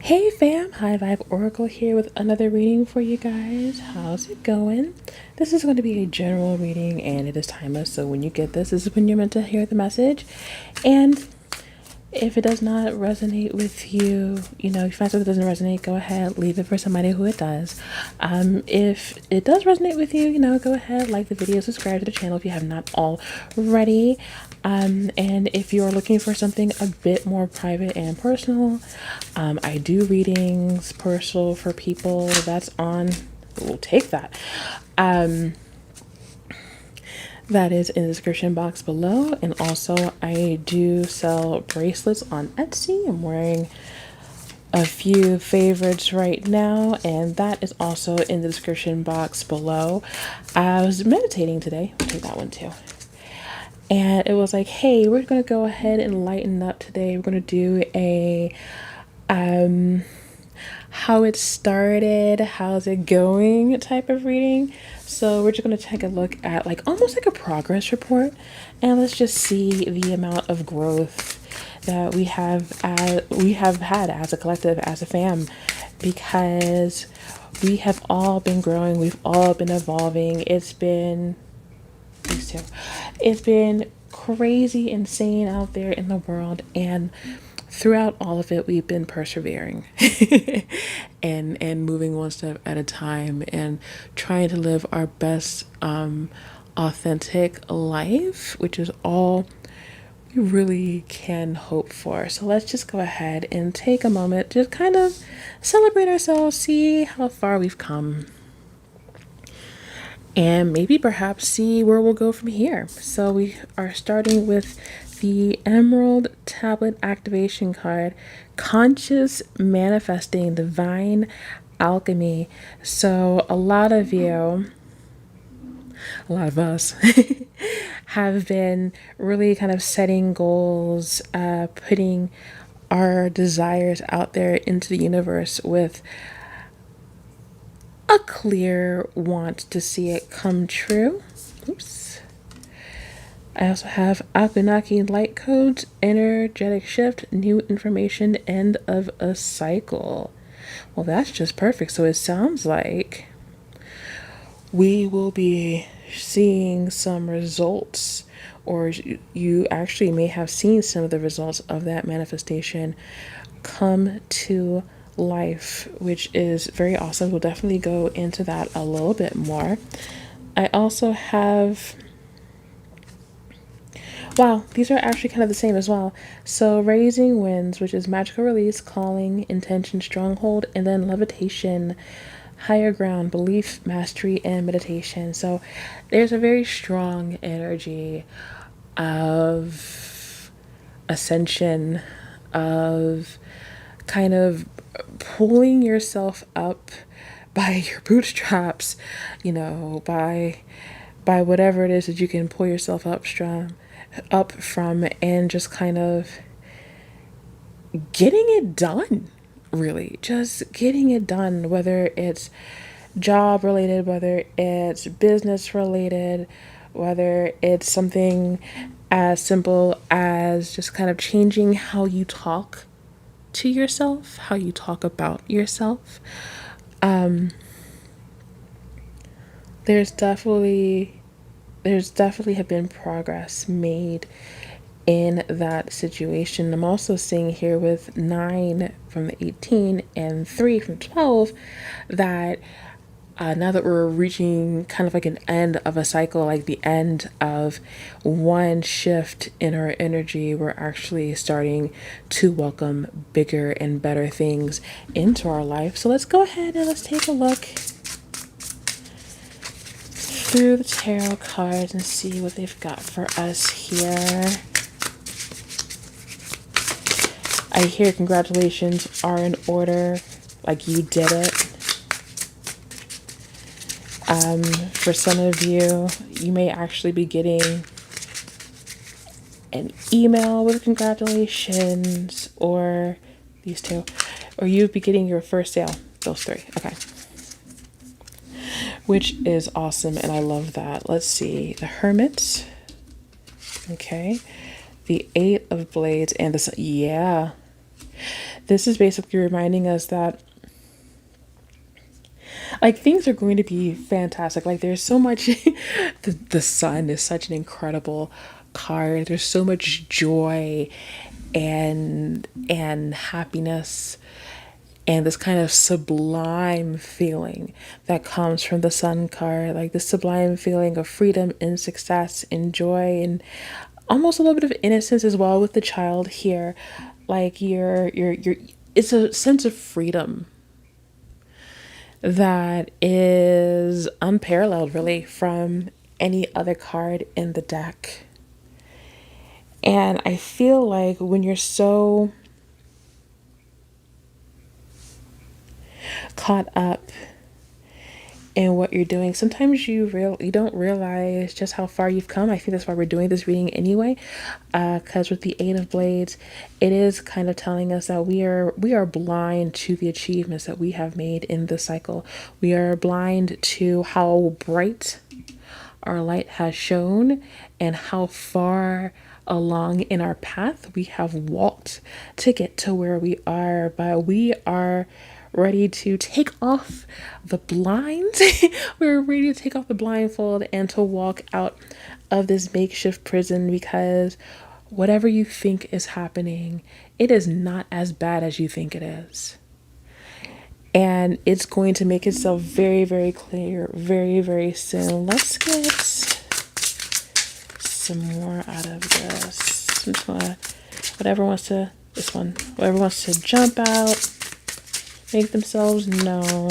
Hey fam, High Vibe Oracle here with another reading for you guys. How's it going? This is going to be a general reading and it is timeless, so when you get this, this is when you're meant to hear the message. And if it does not resonate with you, if you find something that doesn't resonate, go ahead, leave it for somebody who it does. If it does resonate with you, go ahead, like the video, subscribe to the channel if you have not already. And if you're looking for something a bit more private and personal, I do readings personal for people. That's on. We'll take that. That is in the description box below. And also, I do sell bracelets on Etsy. I'm wearing a few favorites right now, and that is also in the description box below. I was meditating today. I'll take that one too. And it was like, hey, we're gonna go ahead and lighten up today. We're gonna do a how it started, how's it going type of reading. So we're just going to take a look at like almost like a progress report, and let's just see the amount of growth that we have had as a collective, as a fam, because we have all been growing, we've all been evolving. It's been these two. It's been crazy insane out there in the world, and throughout all of it we've been persevering and moving one step at a time and trying to live our best authentic life, which is all we really can hope for. So let's just go ahead and take a moment, just kind of celebrate ourselves, see how far we've come, and maybe perhaps see where we'll go from here. So we are starting with the Emerald Tablet Activation card, Conscious Manifesting Divine Alchemy. So a lot of us have been really kind of setting goals, putting our desires out there into the universe with a clear want to see it come true. Oops. I also have Abenaki Light Codes, Energetic Shift, New Information, End of a Cycle. Well, that's just perfect. So it sounds like we will be seeing some results, or you actually may have seen some of the results of that manifestation come to life, which is very awesome. We'll definitely go into that a little bit more. I also have, wow, these are actually kind of the same as well. So Raising Winds, which is magical release, calling, intention, stronghold, and then levitation, higher ground, belief, mastery, and meditation. So there's a very strong energy of ascension, of kind of pulling yourself up by your bootstraps, by whatever it is that you can pull yourself up from, and just kind of getting it done. Really, just getting it done, whether it's job related, whether it's business related, whether it's something as simple as just kind of changing how you talk to yourself, how you talk about yourself. There's definitely have been progress made in that situation. I'm also seeing here with 9 from the 18 and 3 from 12 that now that we're reaching kind of like an end of a cycle, like the end of one shift in our energy, we're actually starting to welcome bigger and better things into our life. So let's go ahead and let's take a look through the tarot cards and see what they've got for us here. I hear congratulations are in order, like you did it. For some of you, you may actually be getting an email with congratulations, or these two, or you'd be getting your first sale, those three. Okay. Which is awesome, and I love that. Let's see. The Hermit. Okay. The 8 of Blades and the, yeah. This is basically reminding us that like things are going to be fantastic. Like there's so much the sun is such an incredible card. There's so much joy and happiness and this kind of sublime feeling that comes from the sun card, like this sublime feeling of freedom and success and joy and almost a little bit of innocence as well with the child here. Like you're it's a sense of freedom that is unparalleled really from any other card in the deck. And I feel like when you're so caught up in what you're doing, sometimes you don't realize just how far you've come. I think that's why we're doing this reading anyway, because with the Eight of Blades, it is kind of telling us that we are blind to the achievements that we have made in the cycle. We are blind to how bright our light has shone and how far along in our path we have walked to get to where we are. But we are ready to take off the blinds. We're ready to take off the blindfold and to walk out of this makeshift prison, because whatever you think is happening, it is not as bad as you think it is. And it's going to make itself very, very clear very, very soon. Let's get some more out of this. Whatever wants to, this one, whatever wants to jump out, make themselves known.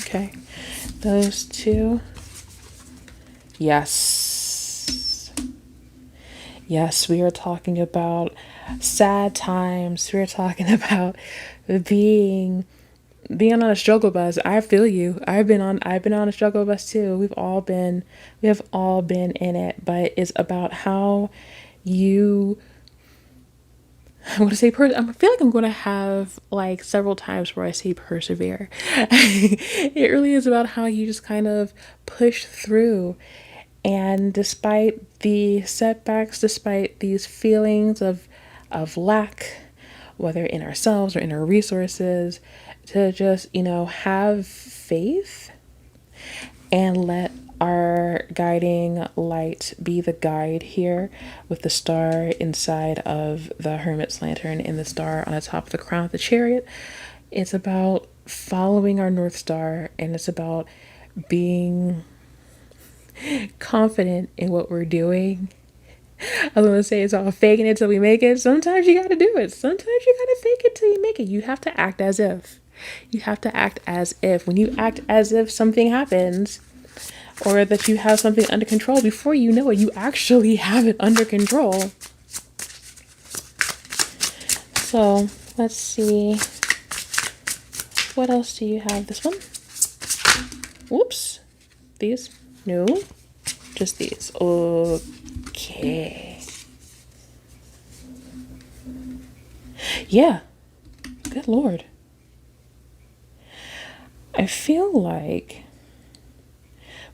Okay, those two. Yes. Yes, we are talking about sad times. We're talking about being on a struggle bus. I feel you. I've been on a struggle bus too. We have all been in it, but it's about how you, I want to say, I feel like I'm going to have like several times where I say persevere. It really is about how you just kind of push through. And despite the setbacks, despite these feelings of lack, whether in ourselves or in our resources, to just, have faith and let our guiding light be the guide here, with the star inside of the hermit's lantern and the star on the top of the crown of the chariot. It's about following our North Star, and it's about being confident in what we're doing. I was gonna say it's all faking it till we make it. Sometimes you gotta do it. Sometimes you gotta fake it till you make it. You have to act as if. You have to act as if. When you act as if something happens, or that you have something under control, before you know it, you actually have it under control. So let's see. What else do you have? This one? Whoops. These? No. Just these. Okay. Yeah. Good Lord. I feel like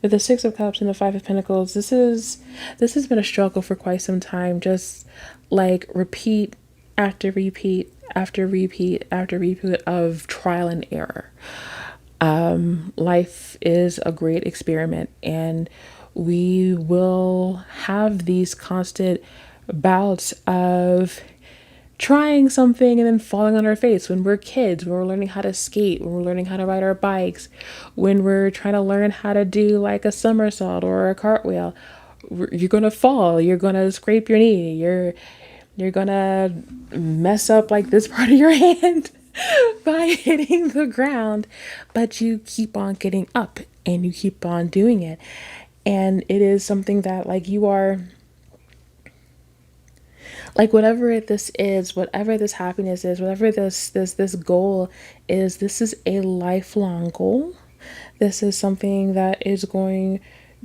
with the Six of Cups and the Five of Pentacles, this has been a struggle for quite some time. Just like repeat after repeat after repeat after repeat of trial and error. Life is a great experiment, and we will have these constant bouts of trying something and then falling on our face. When we're kids, when we're learning how to skate, when we're learning how to ride our bikes, when we're trying to learn how to do like a somersault or a cartwheel, you're gonna fall, you're gonna scrape your knee, you're gonna mess up like this part of your hand by hitting the ground, but you keep on getting up and you keep on doing it. And it is something that like you are, like whatever this is, whatever this happiness is, whatever this goal is, this is a lifelong goal. This is something that is going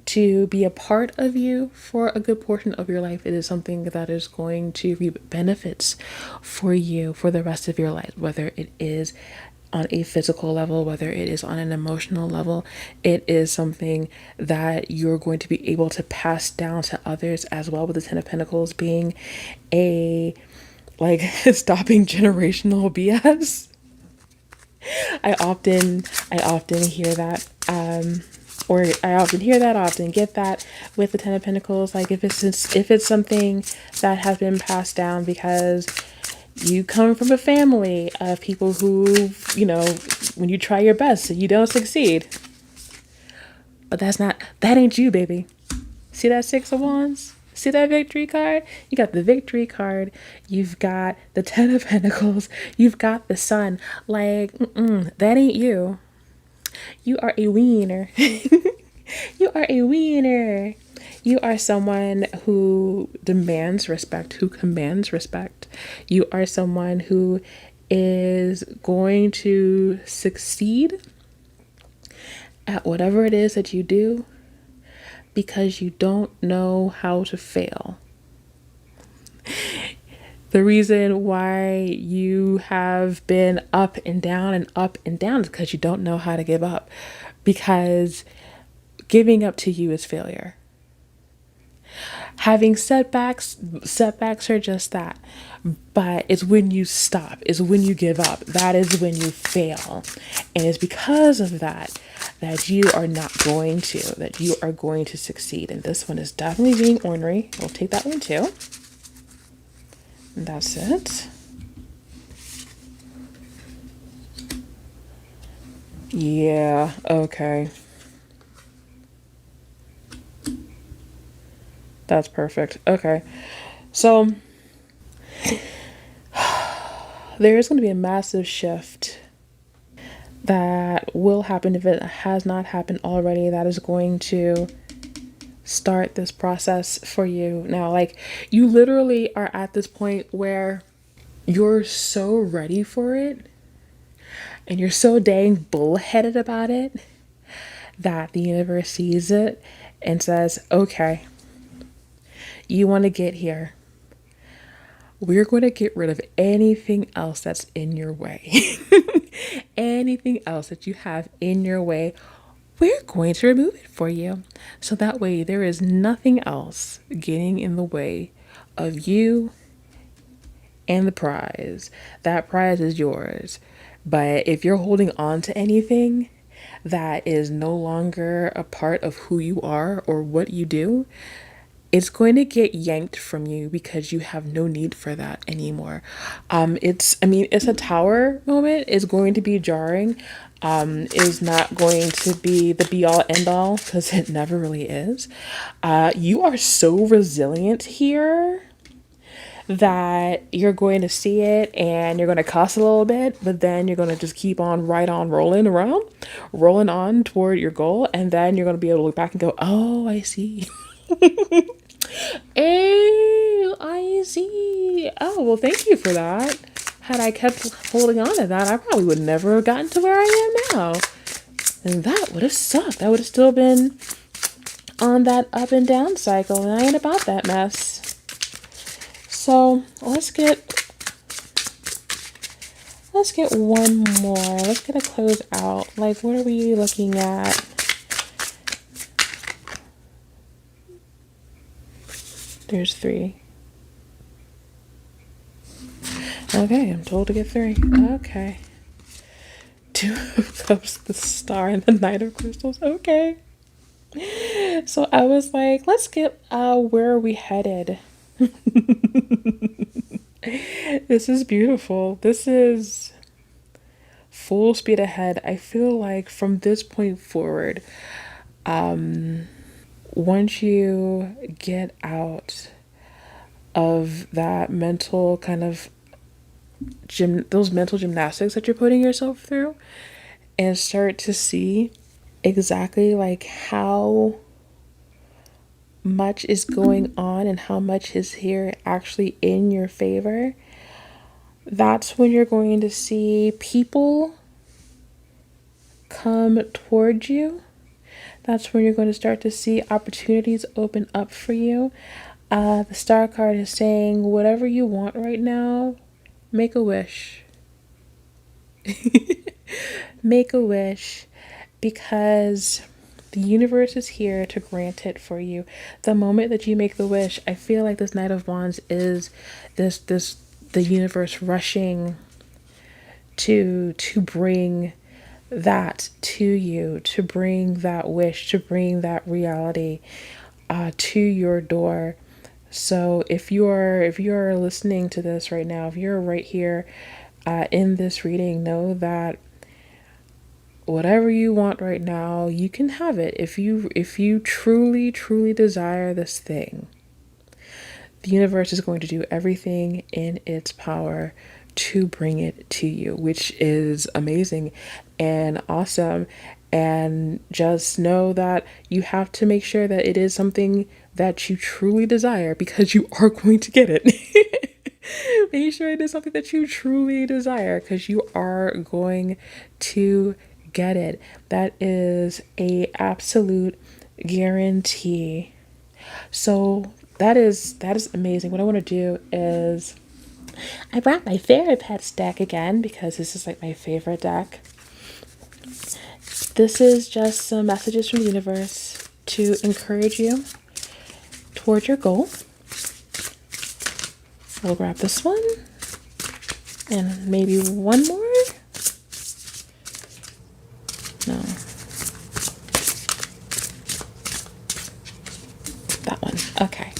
to be a part of you for a good portion of your life. It is something that is going to reap benefits for you for the rest of your life, whether it is on a physical level, whether it is on an emotional level, it is something that you're going to be able to pass down to others as well, with the Ten of Pentacles being a like stopping generational BS. I often hear that, or I often hear that, I often get that with the Ten of Pentacles. Like if it's something that has been passed down because you come from a family of people who, when you try your best, you don't succeed. But that ain't you, baby. See that Six of Wands? See that victory card? You got the victory card. You've got the Ten of Pentacles. You've got the Sun. Like, that ain't you. You are a wiener. You are a wiener. You are someone who demands respect, who commands respect. You are someone who is going to succeed at whatever it is that you do because you don't know how to fail. The reason why you have been up and down is because you don't know how to give up. Because giving up to you is failure. Having setbacks are just that. But it's when you stop, it's when you give up. That is when you fail. And it's because of that you are not going to, that you are going to succeed. And this one is definitely being ornery. We'll take that one too. And that's it. Yeah, okay. That's perfect. Okay. So there is going to be a massive shift that will happen if it has not happened already. That is going to start this process for you now. Like, you literally are at this point where you're so ready for it and you're so dang bullheaded about it that the universe sees it and says, okay, you want to get here. We're going to get rid of anything else that's in your way. Anything else that you have in your way, we're going to remove it for you. So that way there is nothing else getting in the way of you and the prize. That prize is yours. But if you're holding on to anything that is no longer a part of who you are or what you do, it's going to get yanked from you because you have no need for that anymore. It's a Tower moment. It's going to be jarring. Is not going to be the be all end all because it never really is. You are so resilient here that you're going to see it and you're going to cuss a little bit, but then you're going to just keep on rolling on toward your goal. And then you're going to be able to look back and go, oh, I see. Oh, I see. Oh, well, thank you for that. Had I kept holding on to that, I probably would never have gotten to where I am now. And that would have sucked. I would have still been on that up and down cycle, and I ain't about that mess. So let's get one more. Let's get a close out. Like, what are we looking at? There's 3. Okay, I'm told to get 3. Okay. 2 of Cups, the Star, and the Knight of Crystals. Okay. So I was like, let's get where are we headed? This is beautiful. This is full speed ahead. I feel like from this point forward, once you get out of that mental kind of those mental gymnastics that you're putting yourself through, and start to see exactly like how much is going on and how much is here actually in your favor, that's when you're going to see people come towards you. That's when you're going to start to see opportunities open up for you. The Star card is saying, whatever you want right now, make a wish. Make a wish because the universe is here to grant it for you. The moment that you make the wish, I feel like this Knight of Wands is this the universe rushing to bring that to you, to bring that wish, to bring that reality to your door. So if you're listening to this right now, if you're right here in this reading, know that whatever you want right now, you can have it. If you truly desire this thing, the universe is going to do everything in its power to bring it to you, which is amazing and awesome. And just know that you have to make sure that it is something that you truly desire because you are going to get it. Make sure it is something that you truly desire because you are going to get it. That is a absolute guarantee. So that is amazing. What I want to do is I brought my Fairy Pets deck again because this is like my favorite deck. This is just some messages from the universe to encourage you toward your goal. We'll grab this one and maybe one more. No, that one. Okay.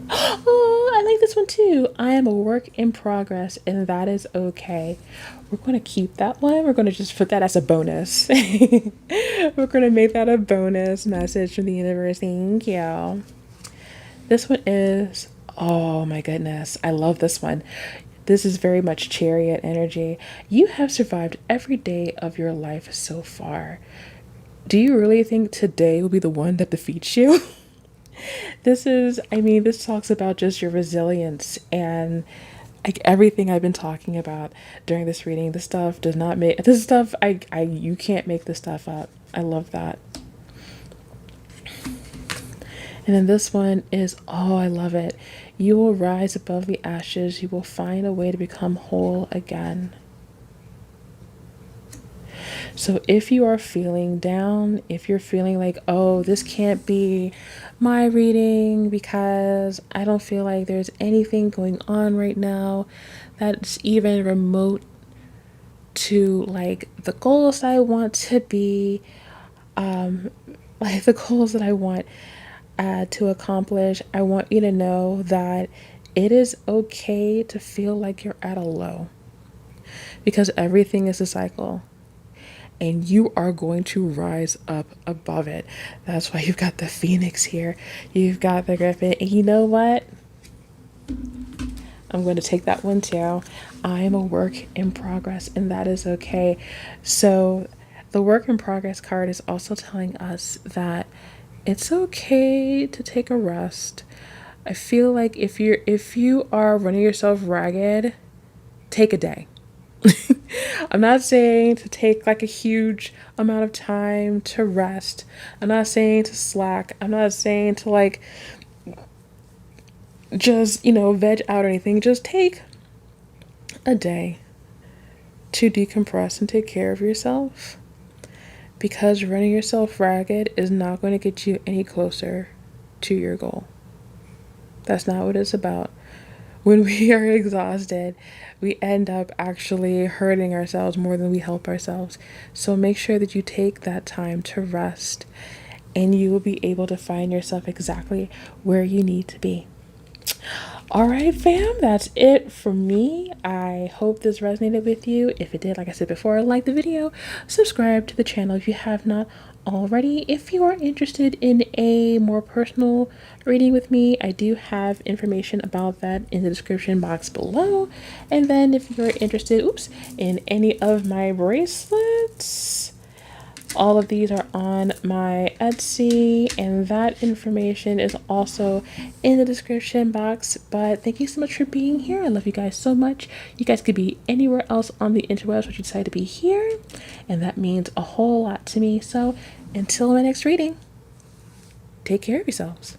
Oh, I like this one too. I am a work in progress, and that is okay. We're going to keep that one. We're going to just put that as a bonus. We're going to make that a bonus message from the universe. Thank you. This one is, oh my goodness, I love this one. This is very much chariot energy. You have survived every day of your life so far. Do you really think today will be the one that defeats you? This talks about just your resilience and like everything I've been talking about during this reading. You can't make this stuff up. I love that. And then this one is, oh, I love it. You will rise above the ashes. You will find a way to become whole again. So if you are feeling down, if you're feeling like, oh, this can't be my reading because I don't feel like there's anything going on right now that's even remote to like the goals I want to be, like the goals that I want to accomplish, I want you to know that it is okay to feel like you're at a low because everything is a cycle and you are going to rise up above it. That's why you've got the Phoenix here. You've got the Griffin. And you know what? I'm going to take that one too. I am a work in progress, and that is okay. So, the work in progress card is also telling us that it's okay to take a rest. I feel like if you are running yourself ragged, take a day. I'm not saying to take like a huge amount of time to rest. I'm not saying to slack. I'm not saying to like just, veg out or anything. Just take a day to decompress and take care of yourself. Because running yourself ragged is not going to get you any closer to your goal. That's not what it's about. When we are exhausted, we end up actually hurting ourselves more than we help ourselves. So make sure that you take that time to rest, and you will be able to find yourself exactly where you need to be. All right, fam, that's it for me. I hope this resonated with you. If it did, like I said before, like the video, subscribe to the channel if you have not already. If you are interested in a more personal reading with me, I do have information about that in the description box below. And then if you're interested, in any of my bracelets, all of these are on my Etsy, and that information is also in the description box. But thank you so much for being here. I love you guys so much. You guys could be anywhere else on the interwebs, but you decide to be here, and that means a whole lot to me. So until my next reading, take care of yourselves.